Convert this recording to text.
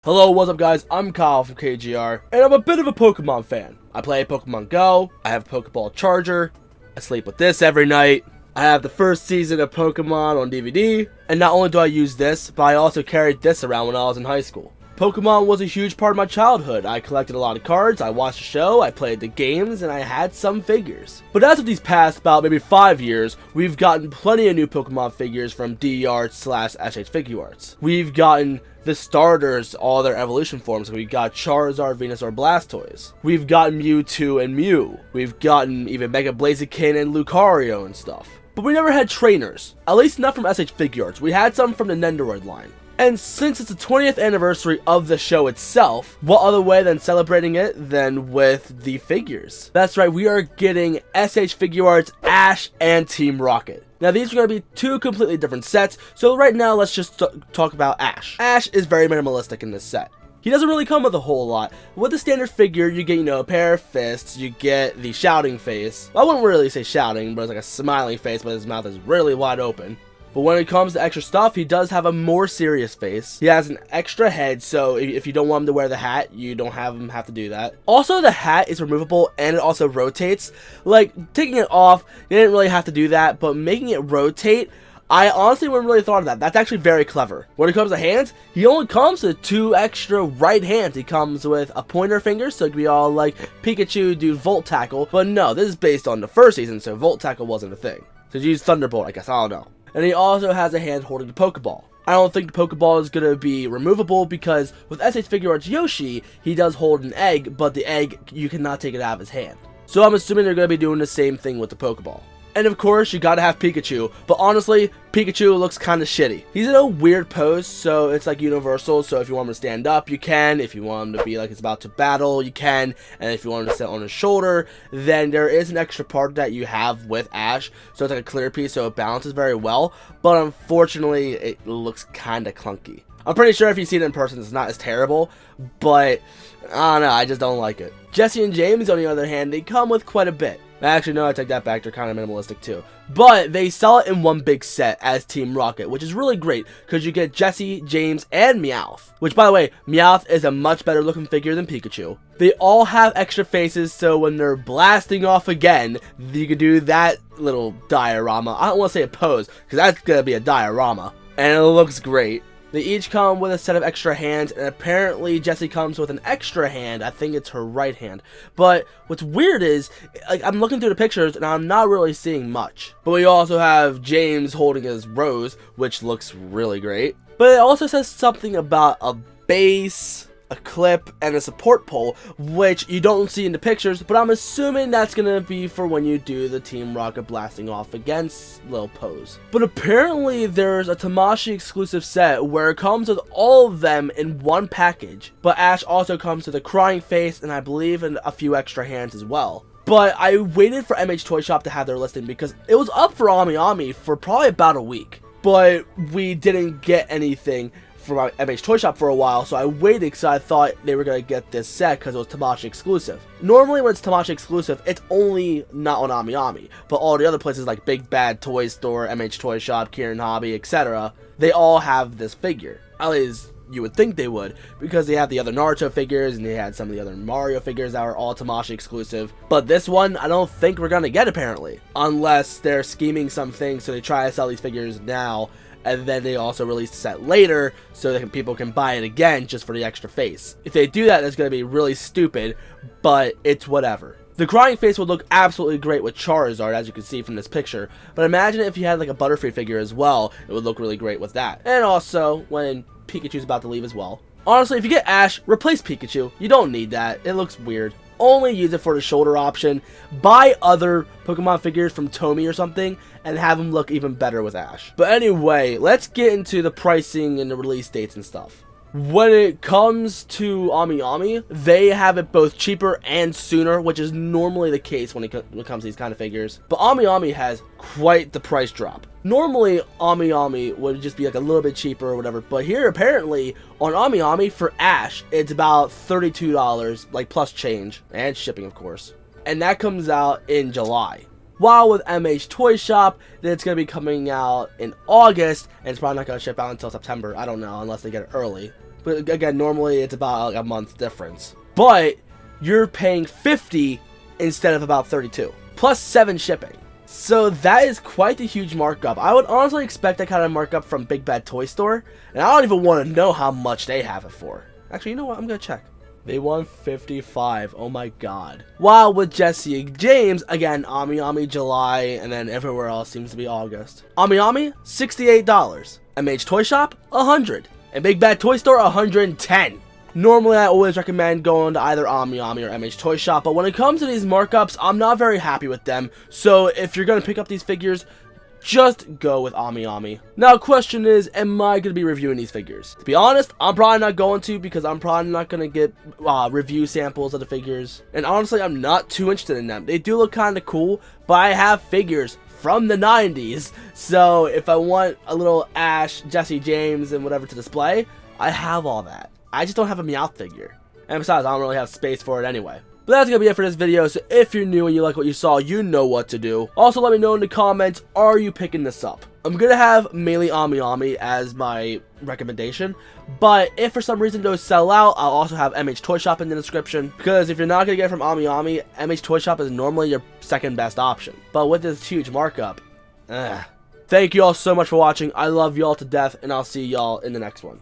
Hello, what's up guys? I'm Kyle from KGR, and I'm a bit of a Pokemon fan. I play Pokemon Go, I have a Pokeball charger, I sleep with this every night, I have the first season of Pokemon on DVD, and not only do I use this, but I also carried this around when I was in high school. Pokemon was a huge part of my childhood. I collected a lot of cards, I watched the show, I played the games, and I had some figures. But as of these past about maybe 5 years, we've gotten plenty of new Pokemon figures from DEART/SH Figuarts. We've gotten the starters, all their evolution forms. We've got Charizard, Venusaur, Blastoise. We've gotten Mewtwo and Mew. We've gotten even Mega Blaziken and Lucario and stuff. But we never had trainers, at least not from SH Figuarts. We had some from the Nendoroid line. And since it's the 20th anniversary of the show itself, what other way than celebrating it than with the figures? That's right, we are getting SH Figuarts, Ash, and Team Rocket. Now these are going to be two completely different sets, so right now let's just talk about Ash. Ash is very minimalistic in this set. He doesn't really come with a whole lot. With the standard figure, you get, a pair of fists, you get the shouting face. I wouldn't really say shouting, but it's like a smiling face, but his mouth is really wide open. But when it comes to extra stuff, he does have a more serious face. He has an extra head, so if you don't want him to wear the hat, you don't have to do that. Also, the hat is removable and it also rotates. Like, taking it off, you didn't really have to do that, but making it rotate, I honestly wouldn't really thought of that. That's actually very clever. When it comes to hands, he only comes with 2 extra right hands. He comes with a pointer finger, so it could be all like Pikachu do Volt Tackle. But no, this is based on the first season, so Volt Tackle wasn't a thing. So use Thunderbolt, I guess, I don't know. And he also has a hand holding the Pokeball. I don't think the Pokeball is going to be removable because with SH Figuarts Yoshi, he does hold an egg, but the egg, you cannot take it out of his hand. So I'm assuming they're going to be doing the same thing with the Pokeball. And of course, you gotta have Pikachu, but honestly, Pikachu looks kinda shitty. He's in a weird pose, so it's like universal, so if you want him to stand up, you can. If you want him to be like he's about to battle, you can. And if you want him to sit on his shoulder, then there is an extra part that you have with Ash, so it's like a clear piece, so it balances very well, but unfortunately, it looks kinda clunky. I'm pretty sure if you see it in person, it's not as terrible, but I don't know, I just don't like it. Jesse and James, on the other hand, they come with quite a bit. Actually, no, I take that back. They're kind of minimalistic too. But they sell it in one big set as Team Rocket, which is really great because you get Jesse, James, and Meowth. Which, by the way, Meowth is a much better looking figure than Pikachu. They all have extra faces, so when they're blasting off again, you can do that little diorama. I don't want to say a pose because that's going to be a diorama. And it looks great. They each come with a set of extra hands, and apparently Jessie comes with an extra hand. I think it's her right hand. But what's weird is, like, I'm looking through the pictures, and I'm not really seeing much. But we also have James holding his rose, which looks really great. But it also says something about a base, a clip, and a support pole, which you don't see in the pictures, but I'm assuming that's gonna be for when you do the Team Rocket blasting off against little pose. But apparently there's a Tamashii exclusive set where it comes with all of them in one package, but Ash also comes with a crying face and I believe in a few extra hands as well. But I waited for MH Toy Shop to have their listing because it was up for Ami for probably about a week, but we didn't get anything from my MH Toy Shop for a while, so I waited because I thought they were going to get this set because it was Tamashii exclusive. Normally when it's Tamashii exclusive, it's only not on Ami, but all the other places like Big Bad Toy Store, MH Toy Shop, Kieran Hobby, etc., they all have this figure. At least you would think they would, because they have the other Naruto figures and they had some of the other Mario figures that were all Tamashii exclusive. But this one, I don't think we're going to get apparently, unless they're scheming something so they try to sell these figures now, and then they also release the set later so that people can buy it again just for the extra face. If they do that, that's going to be really stupid, but it's whatever. The crying face would look absolutely great with Charizard, as you can see from this picture, but imagine if you had like a Butterfree figure as well, it would look really great with that. And also when Pikachu's about to leave as well. Honestly, if you get Ash, replace Pikachu. You don't need that. It looks weird. Only use it for the shoulder option. Buy other Pokemon figures from Tomy or something and have them look even better with Ash. But anyway, let's get into the pricing and the release dates and stuff. When it comes to Ami, they have it both cheaper and sooner, which is normally the case when it comes to these kind of figures. But Ami has quite the price drop. Normally, Ami would just be like a little bit cheaper or whatever, but here apparently on Ami for Ash, it's about $32, like plus change and shipping, of course. And that comes out in July. While with MH Toy Shop, it's going to be coming out in August, and it's probably not going to ship out until September. I don't know, unless they get it early. But again, normally it's about like a month difference. But you're paying $50 instead of about $32, plus 7 shipping. So that is quite a huge markup. I would honestly expect that kind of markup from Big Bad Toy Store, and I don't even want to know how much they have it for. Actually, you know what? I'm gonna check. They want $55. Oh my god. While with Jesse James, again, Ami July, and then everywhere else seems to be August. Ami $68. MH Toy Shop $100, and Big Bad Toy Store $110. Normally, I always recommend going to either Ami or MH Toy Shop, but when it comes to these markups, I'm not very happy with them. So if you're going to pick up these figures, just go with Ami. Now, question is, am I going to be reviewing these figures? To be honest, I'm probably not going to, because I'm probably not going to get review samples of the figures. And honestly, I'm not too interested in them. They do look kind of cool, but I have figures from the 90s. So if I want a little Ash, Jesse James, and whatever to display, I have all that. I just don't have a Meowth figure. And besides, I don't really have space for it anyway. But that's going to be it for this video, so if you're new and you like what you saw, you know what to do. Also, let me know in the comments, are you picking this up? I'm going to have mainly Ami as my recommendation, but if for some reason those sell out, I'll also have MH Toy Shop in the description, because if you're not going to get it from Ami, MH Toy Shop is normally your second best option. But with this huge markup, Thank you all so much for watching. I love y'all to death, and I'll see y'all in the next one.